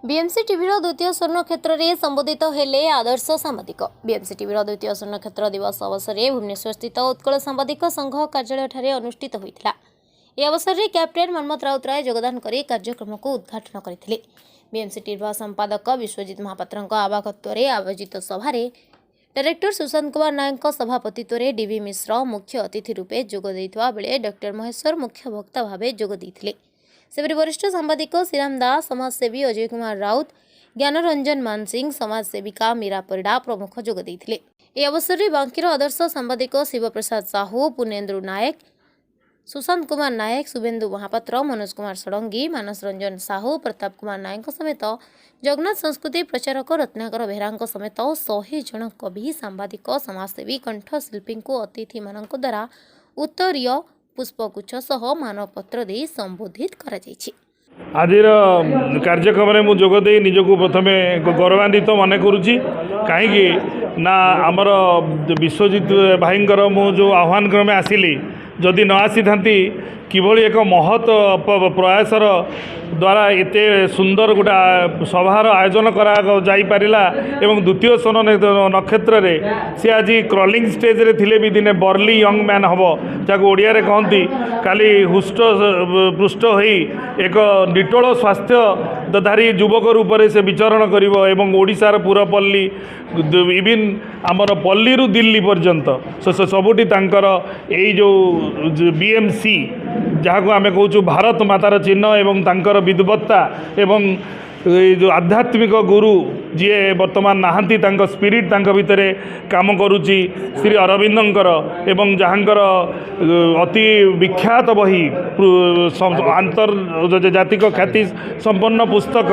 BMC टीवीर द्वितीय स्वर्ण क्षेत्र में संबोधित हेले आदर्श सांबादिक। बीएमसी टीवीर द्वितीय स्वर्ण क्षेत्र दिवस अवसर में भुवनेश्वर स्थित उत्कल सांबादिक संघ कार्यालय अनुष्ठित होता। यह अवसर में कैप्टेन मनमथ राउतराय योगदान कर कार्यक्रम को उद्घाटन करते। बीएमसी टीवी संपादक विश्वजित महापात्र आवागत्व आयोजित सभा डायरेक्टर सुशांत कुमार नायक सभापतित्व में डीवी मिश्र मुख्य अतिथि रूपे जोग देइथवा बेले डॉक्टर महेश्वर मुख्य वक्ता भाव जोग देइथिले। सेपरि वरिष्ठ सांबादिक श्रीराम दास, समाजसेवी अजय कुमार राउत, ज्ञानरंजन मानसिंह, समाजसेविका मीरा परिडा प्रमुख जोग देइथिले। ए अवसर में बांकीर आदर्श सांबादिक शिवप्रसाद साहू, पुनेन्द्र नायक, सुशांत कुमार नायक, शुभेन्दु महापात्र, मनोज कुमार षडंगी, मानस रंजन साहू, प्रताप कुमार नायक समेत जगन्नाथ संस्कृति प्रचारक रत्नाकर बेहरा समेत 100 जन कवि, सांबादिक, समाजसेवी, कंठशिल्पी को अतिथि मान द्वारा उत्तरीय पुष्पगुच्छ सह मानपत्र दे संबोधित करा जायछि। आज कार्यक्रम में मुझे जोगदे निजक प्रथम गौरवान्वित मन करुच्ची कहीं ना आमर विश्वजित भाई जो आह्वान क्रमे आसिली जदि न आसी था किभली एक महत प्रयासर द्वारा एते सुंदर गोटे सभार आयोजन करा जाई पारिला एवं द्वितीय स्वर्ण नक्षत्र रे से आज क्रॉलिंग स्टेज रे थिले भी दिने बर्ली यंग मैन हबो जाको ओडिया रे कहंती काली हुष्ट पृष्ठ होई एक निटोल स्वास्थ्यधारी युवक रूप से विचरण करिवो एवं ओडिशार पूरा पल्ली इविन आमर पल्ली रु दिल्ली पर्यंत सबुठी तांकर एई जो बीएमसी जहाँ को आमे कहूँ भारत मातार चिन्ह एवं तांकर विद्वत्ता एवं जो आध्यात्मिक गुरु जी वर्तमान नहांती तांको स्पिरिट तांको भितर काम करुच्ची श्री अरविंदंकर एवं जहाँकर अति विख्यात बही आंतर्जातिक ख्याति संपन्न पुस्तक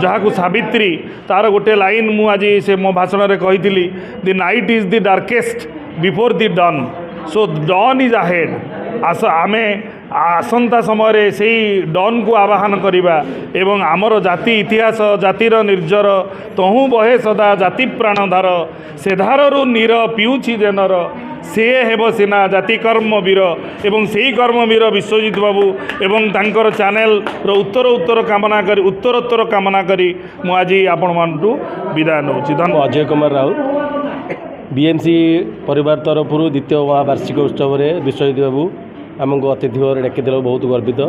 जहाँ को सावित्री तार गोटे लाइन मु आज से मो भाषण में कही the night is the darkest before the done so done is ahead आमे आसंता समय से डन को आवाहन करवा एवं आमर जाति इतिहास जातिर निर्जर तहु बहे सदा जाति प्राणधार से धारु नीर पिउछि जेनर से हेब सिना जाति कर्म वीर एवं से कर्मवीर विश्वजित बाबू एवं तांकर चैनल उत्तर उत्तरोत्तर कामना करी मु आज आपण मानटू विदाय नौछि। धन्यवाद। अजय कुमार राउत बीएमसी परिवार तरफ द्वितीय महावार्षिक उत्सव में विश्वजित बाबू आमको अतिथि भाव डाक बहुत गर्वित।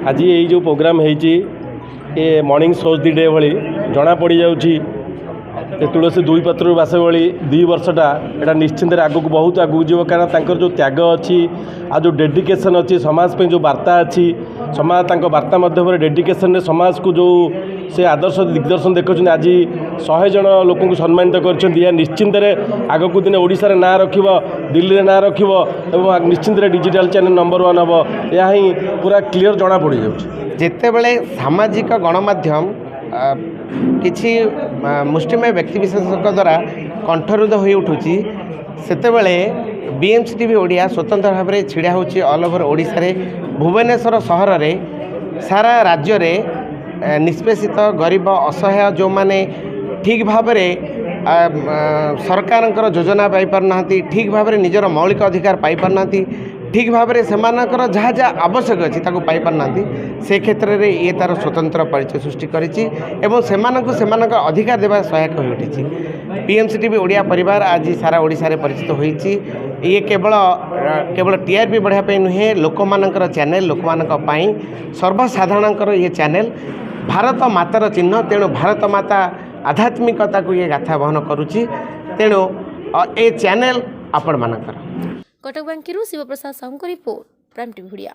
आज ये जो प्रोग्राम ये मॉर्निंग सोज दी डे भली जना पड़ जाऊँगी तुलसी दुई पत्र बास भली 2 वर्षटा एटा निश्चिंत आगक बहुत आगू जीव कारण जो त्याग अच्छी आ जो डेडिकेशन अच्छी समाज पे जो वार्ता अच्छी समाज वार्ता मध्यम डेडिकेशन रे समाज को जो से आदर्श दिग्दर्शन देखुं आज 100 जन लोक सम्मानित कर निश्चिंत आगक दिन ओडिशा ना रख दिल्ली रे ना रख निश्चिंत डिजिटल चैनल नंबर 1 हम यह ही पूरा क्लीयर जना पड़ जाऊँ। जिते बड़े सामाजिक गणमाध्यम किसी मुष्टिमय व्यक्तिविशेष द्वारा कंठरुद्ध हो उठुची सेतेबेले बीएमसी टीवी ओडिया स्वतंत्र भाव में छिड़ा होची ऑल ओवर ओडिशा रे भुवनेश्वर सहर रे सारा राज्य रे निष्पेषित गरीब असहाय जो माने ठीक भाव सरकार योजना पाई पारना ठीक भाव निजर मौलिक अधिकार पाई पारना ठीक भाव में सेमानकर जहाँ जहाँ आवश्यक अच्छी पाई पारना से क्षेत्र में ये तार स्वतंत्र परिचय सृष्टि करिछि एवं सेमानक अधिकार देवा सहायक हो उठी। बीएमसी टीवी ओडिया परिवार आज सारा ओडिशा रे परिचित होइछि। ये केवल टीआरपी बढ़ापी नुहे लोकमानकर चैनल लोकमानक पई सर्वसाधारणकर ये चैनल भारत मातार चिन्ह तेणु भारत माता आध्यात्मिकता को ये गाथा बहन करुच्ची तेणु ए चैनल आपण मानकर। कटक बांकीरू Shivaprasad Sahu report prime TV Odia.